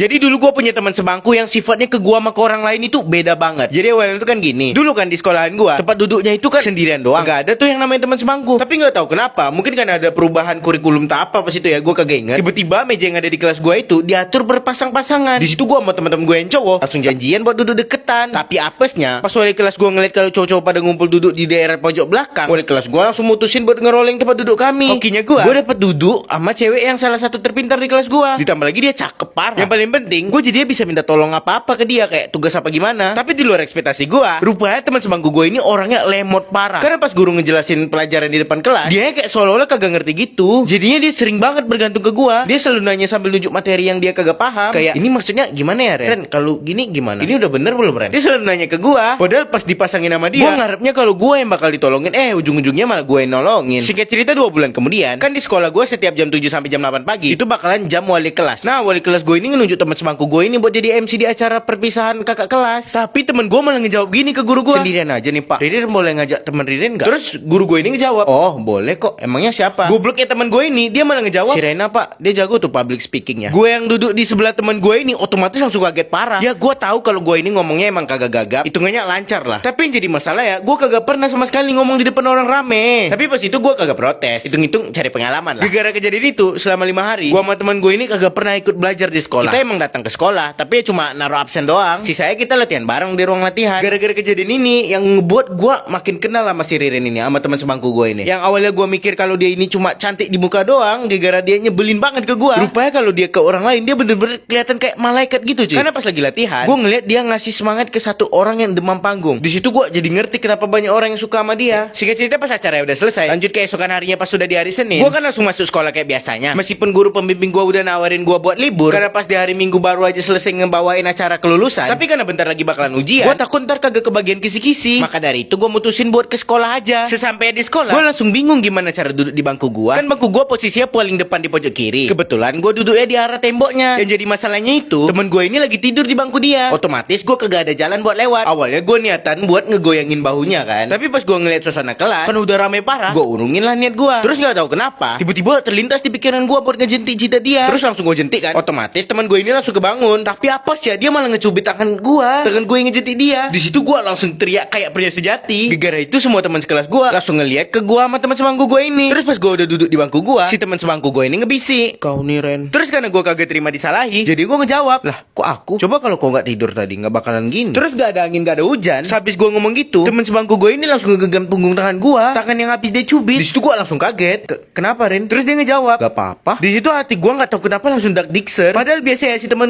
Jadi dulu gue punya teman sebangku yang sifatnya ke gua sama ke orang lain itu beda banget. Jadi awalnya itu kan gini. Dulu kan di sekolahan gua, tempat duduknya itu kan sendirian doang. Gak ada tuh yang namanya teman sebangku. Tapi nggak tahu kenapa, mungkin karena ada perubahan kurikulum tak apa pas itu ya, gua kagak ingat. Tiba-tiba meja yang ada di kelas gua itu diatur berpasang-pasangan. Di situ gua sama teman-teman gue yang cowok langsung janjian buat duduk deketan. Tapi apesnya, pas wali kelas gua ngeliat kalau cowok-cowok pada ngumpul duduk di daerah pojok belakang, wali kelas gua langsung mutusin buat ngerolling tempat duduk kami. Hokinya gua dapet duduk sama cewek yang salah satu terpintar di kelas gua. Ditambah lagi dia cakep parah. Yang paling penting, gue jadi bisa minta tolong apa-apa ke dia, kayak tugas apa gimana. Tapi di luar ekspektasi gue, rupanya teman sebangku gue ini orangnya lemot parah. Karena pas guru ngejelasin pelajaran di depan kelas, dia kayak seolah-olah kagak ngerti gitu. Jadinya dia sering banget bergantung ke gue. Dia selalu nanya sambil nunjuk materi yang dia kagak paham. Kayak, ini maksudnya gimana ya, Ren? Kalau gini gimana? Ini udah bener belum, Ren? Dia selalu nanya ke gue. Padahal pas dipasangin sama dia, gue ngarepnya kalau gue yang bakal ditolongin, ujung-ujungnya malah gue yang nolongin. Singkat cerita 2 bulan kemudian, kan di sekolah gue setiap jam 7 sampai jam 8 pagi itu bakalan jam wali kelas. Nah, wali kelas gue ini nunjuk teman sebangku gue ini buat jadi MC di acara perpisahan kakak kelas. Tapi temen gue malah ngejawab gini ke guru gue, sendirian aja nih pak, Ririn boleh ngajak temen Ririn gak? Terus guru gue ini ngejawab, oh boleh kok, emangnya siapa? Gobloknya temen gue ini, dia malah ngejawab, si Rena pak, dia jago tuh public speakingnya. Gue yang duduk di sebelah temen gue ini otomatis langsung kaget parah. Ya gue tahu kalau gue ini ngomongnya emang kagak gagap, hitungannya lancar lah. Tapi yang jadi masalah ya, gue kagak pernah sama sekali ngomong di depan orang rame. Tapi pas itu gue kagak protes, hitung-hitung cari pengalaman lah. Gara-gara kejadian itu selama 5 hari, gue sama temen gue ini kagak pernah ikut belajar di sekolah. Kita emang datang ke sekolah, tapi ya cuma naruh absen doang. Sisanya kita latihan bareng di ruang latihan. Gara-gara kejadian ini yang ngebuat gue makin kenal sama si Ririn ini, sama teman sebangku gue ini. Yang awalnya gue mikir kalau dia ini cuma cantik di muka doang, gara-gara dia nyebelin banget ke gue. Rupanya kalau dia ke orang lain, dia bener-bener kelihatan kayak malaikat gitu cuy. Karena pas lagi latihan, gue ngeliat dia ngasih semangat ke satu orang yang demam panggung. Di situ gue jadi ngerti kenapa banyak orang yang suka sama dia. Singkat cerita pas acara udah selesai, lanjut keesokan harinya pas sudah di hari Senin, gue kan langsung masuk sekolah kayak biasanya. Meskipun guru pembimbing gue udah nawarin gue buat libur, karena pas di hari Minggu baru aja selesai ngebawain acara kelulusan. Tapi karena bentar lagi bakalan ujian, gue takut ntar kagak kebagian kisi-kisi. Maka dari itu gue mutusin buat ke sekolah aja. Sesampai di sekolah, gue langsung bingung gimana cara duduk di bangku gue. Kan bangku gue posisinya paling depan di pojok kiri. Kebetulan gue duduknya di arah temboknya. Yang jadi masalahnya itu, temen gue ini lagi tidur di bangku dia. Otomatis gue kagak ada jalan buat lewat. Awalnya gue niatan buat ngegoyangin bahunya kan. Tapi pas gue ngeliat suasana kelas, kan udah rame parah, gue urungin lah niat gue. Terus nggak tahu kenapa, tiba-tiba terlintas di pikiran gue buat ngejentik jidat dia. Terus langsung gue jentik kan. Otomatis teman gue ini langsung kebangun. Tapi apa sih ya, dia malah ngecubit tangan gue yang ngejentik dia. Di situ gue langsung teriak kayak pria sejati. Gara-gara itu semua teman sekelas gue langsung ngeliat ke gue sama teman sebangku gue ini. Terus pas gue udah duduk di bangku gue, si teman sebangku gue ini ngebisik, kau nih Ren. Terus karena gue kagak terima disalahi, jadi gue ngejawab, lah kok aku? Coba kalau kau nggak tidur tadi nggak bakalan gini. Terus gak ada angin gak ada hujan. Habis gue ngomong gitu, teman sebangku gue ini langsung ngegenggam punggung tangan gue, tangan yang habis dia cubit. Di situ gue langsung kaget. Kenapa Ren? Terus dia ngejawab, gak apa-apa. Di situ hati gue nggak tahu kenapa langsung dak dikser. Padahal biasanya si teman